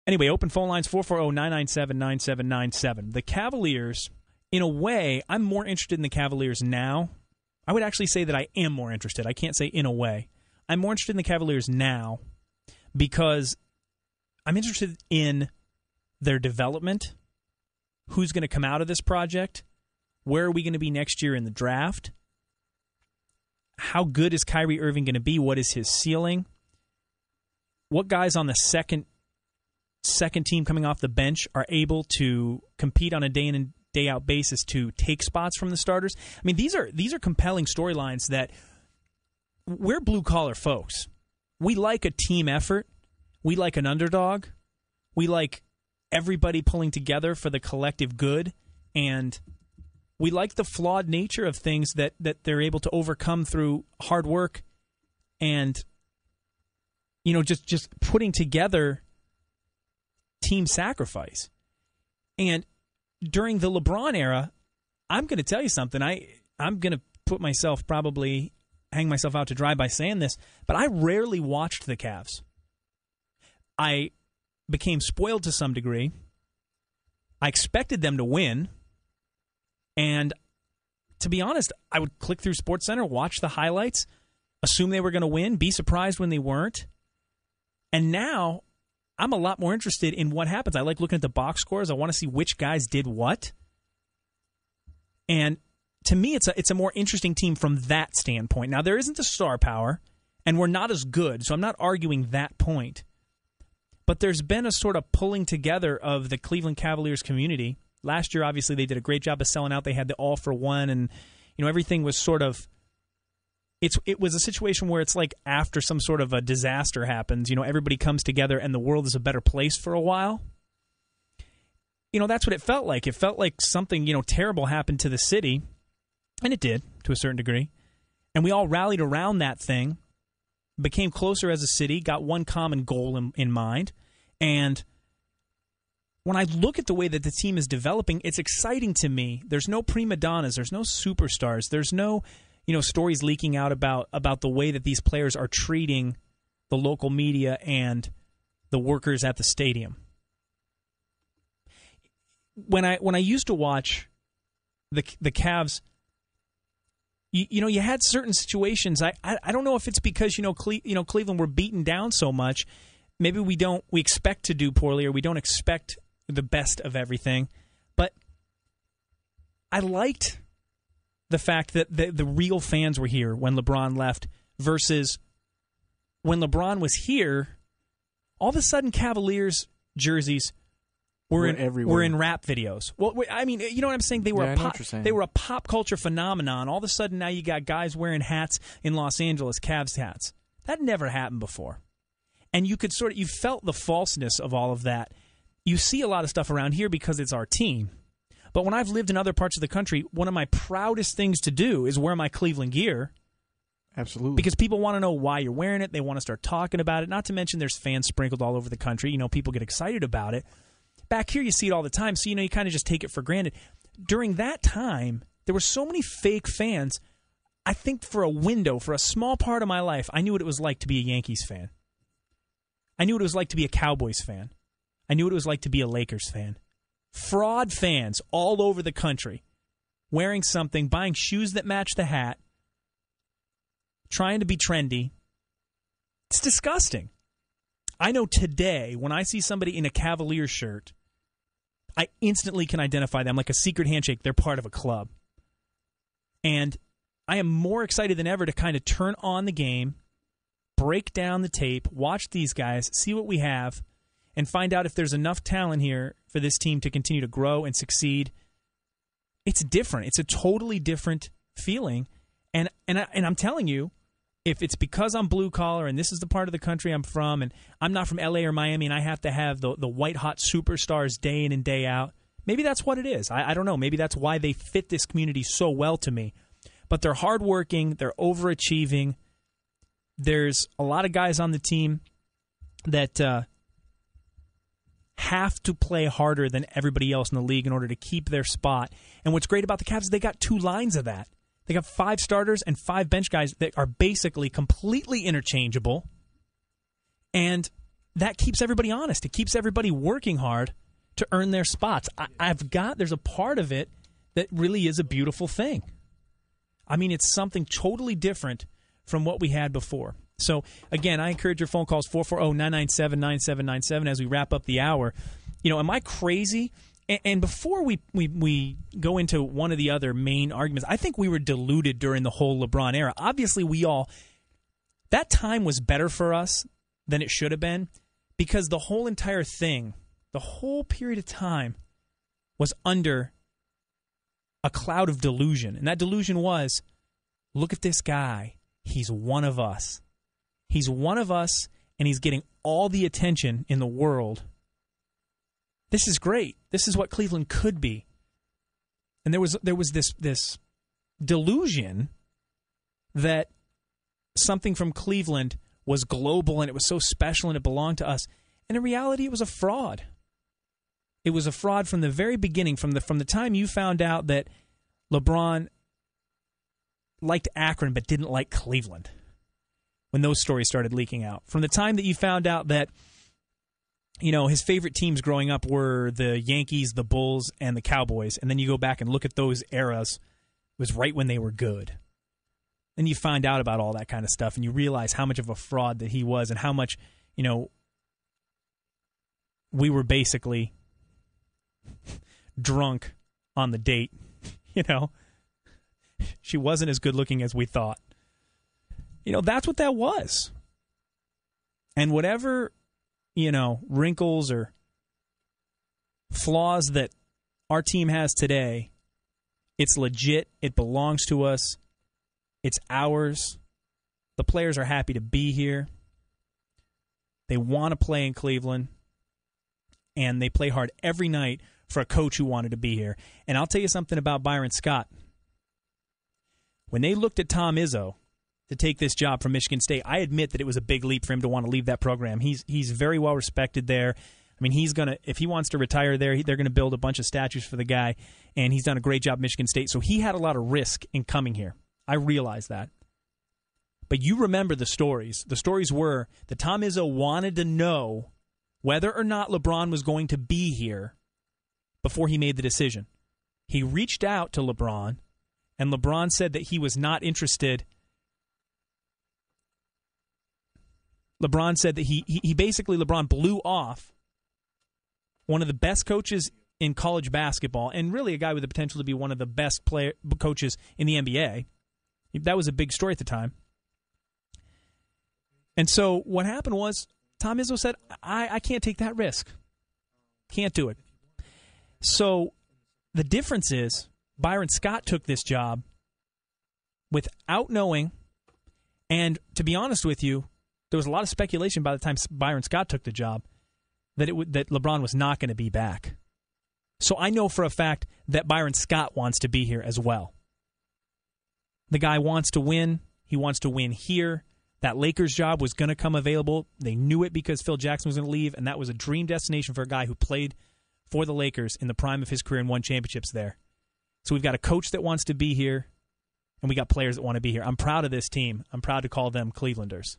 Anyway, open phone lines, 440-997-9797. The Cavaliers, in a way, I'm more interested in the Cavaliers now. I would actually say that I am more interested. I can't say in a way. I'm more interested in the Cavaliers now because I'm interested in their development, who's going to come out of this project, where are we going to be next year in the draft, how good is Kyrie Irving going to be, what is his ceiling, what guys on the second team coming off the bench are able to compete on a day in and day out basis to take spots from the starters. I mean, these are compelling storylines that we're blue-collar folks. We like a team effort. We like an underdog. We like everybody pulling together for the collective good, and we like the flawed nature of things that they're able to overcome through hard work and, you know, just putting together team sacrifice. And during the LeBron era, I'm going to tell you something. I'm going to hang myself out to dry by saying this, but I rarely watched the Cavs. I became spoiled to some degree. I expected them to win. And to be honest, I would click through SportsCenter, watch the highlights, assume they were going to win, be surprised when they weren't. And now I'm a lot more interested in what happens. I like looking at the box scores. I want to see which guys did what. And to me, it's a more interesting team from that standpoint. Now, there isn't the star power, and we're not as good, so I'm not arguing that point. But there's been a sort of pulling together of the Cleveland Cavaliers community. Last year, obviously, they did a great job of selling out. They had the all-for-one, and everything was sort of it was a situation where it's like after some sort of a disaster happens, everybody comes together and the world is a better place for a while. That's what it felt like. It felt like something, terrible happened to the city, and it did to a certain degree. And we all rallied around that thing, became closer as a city, got one common goal in mind. And when I look at the way that the team is developing, it's exciting to me. There's no prima donnas. There's no superstars. There's no stories leaking out about the way that these players are treating the local media and the workers at the stadium. When I used to watch the Cavs, you had certain situations. I don't know if it's because Cleveland were beaten down so much. Maybe we expect to do poorly, or we don't expect the best of everything. But I liked the fact that the real fans were here when LeBron left versus when LeBron was here, all of a sudden Cavaliers jerseys were in rap videos. Well, I mean, you know what I'm saying? They were a pop culture phenomenon. All of a sudden now you got guys wearing hats in Los Angeles, Cavs hats. That never happened before. And you felt the falseness of all of that. You see a lot of stuff around here because it's our team. But when I've lived in other parts of the country, one of my proudest things to do is wear my Cleveland gear. Absolutely. Because people want to know why you're wearing it. They want to start talking about it. Not to mention there's fans sprinkled all over the country. People get excited about it. Back here you see it all the time, so you kind of just take it for granted. During that time, there were so many fake fans. I think for a small part of my life, I knew what it was like to be a Yankees fan. I knew what it was like to be a Cowboys fan. I knew what it was like to be a Lakers fan. Fraud fans all over the country, wearing something, buying shoes that match the hat, trying to be trendy. It's disgusting. I know today, when I see somebody in a Cavaliers shirt, I instantly can identify them like a secret handshake. They're part of a club. And I am more excited than ever to kind of turn on the game, break down the tape, watch these guys, see what we have, and find out if there's enough talent here for this team to continue to grow and succeed. It's different. It's a totally different feeling. And I'm telling you, if it's because I'm blue collar and this is the part of the country I'm from, and I'm not from LA or Miami, and I have to have the white hot superstars day in and day out, maybe that's what it is. I don't know. Maybe that's why they fit this community so well to me. But they're hardworking. They're overachieving. There's a lot of guys on the team that have to play harder than everybody else in the league in order to keep their spot. And what's great about the Cavs is they got two lines of that. They got 5 starters and 5 bench guys that are basically completely interchangeable. And that keeps everybody honest. It keeps everybody working hard to earn their spots. There's a part of it that really is a beautiful thing. I mean, it's something totally different from what we had before. So, again, I encourage your phone calls, 440-997-9797, as we wrap up the hour. Am I crazy? And before we go into one of the other main arguments, I think we were deluded during the whole LeBron era. Obviously, that time was better for us than it should have been, because the whole entire thing, the whole period of time, was under a cloud of delusion. And that delusion was, look at this guy. He's one of us. He's one of us, and he's getting all the attention in the world. This is great. This is what Cleveland could be. And there was this delusion that something from Cleveland was global and it was so special and it belonged to us. And in reality, it was a fraud. It was a fraud from the very beginning, from the time you found out that LeBron liked Akron but didn't like Cleveland, when those stories started leaking out. From the time that you found out that, his favorite teams growing up were the Yankees, the Bulls, and the Cowboys, and then you go back and look at those eras, it was right when they were good. Then you find out about all that kind of stuff, and you realize how much of a fraud that he was, and how much, we were basically drunk on the date. She wasn't as good looking as we thought. That's what that was. And whatever, wrinkles or flaws that our team has today, it's legit. It belongs to us. It's ours. The players are happy to be here. They want to play in Cleveland. And they play hard every night for a coach who wanted to be here. And I'll tell you something about Byron Scott. When they looked at Tom Izzo to take this job from Michigan State, I admit that it was a big leap for him to want to leave that program. He's very well respected there. I mean, if he wants to retire there, they're going to build a bunch of statues for the guy, and he's done a great job at Michigan State. So he had a lot of risk in coming here. I realize that. But you remember the stories. The stories were that Tom Izzo wanted to know whether or not LeBron was going to be here before he made the decision. He reached out to LeBron, and LeBron said that he was not interested. LeBron said that LeBron blew off one of the best coaches in college basketball, and really a guy with the potential to be one of the best coaches in the NBA. That was a big story at the time. And so what happened was Tom Izzo said, I can't take that risk. Can't do it. So the difference is Byron Scott took this job without knowing, and to be honest with you, there was a lot of speculation by the time Byron Scott took the job that LeBron was not going to be back. So I know for a fact that Byron Scott wants to be here as well. The guy wants to win. He wants to win here. That Lakers job was going to come available. They knew it because Phil Jackson was going to leave, and that was a dream destination for a guy who played for the Lakers in the prime of his career and won championships there. So we've got a coach that wants to be here, and we got players that want to be here. I'm proud of this team. I'm proud to call them Clevelanders.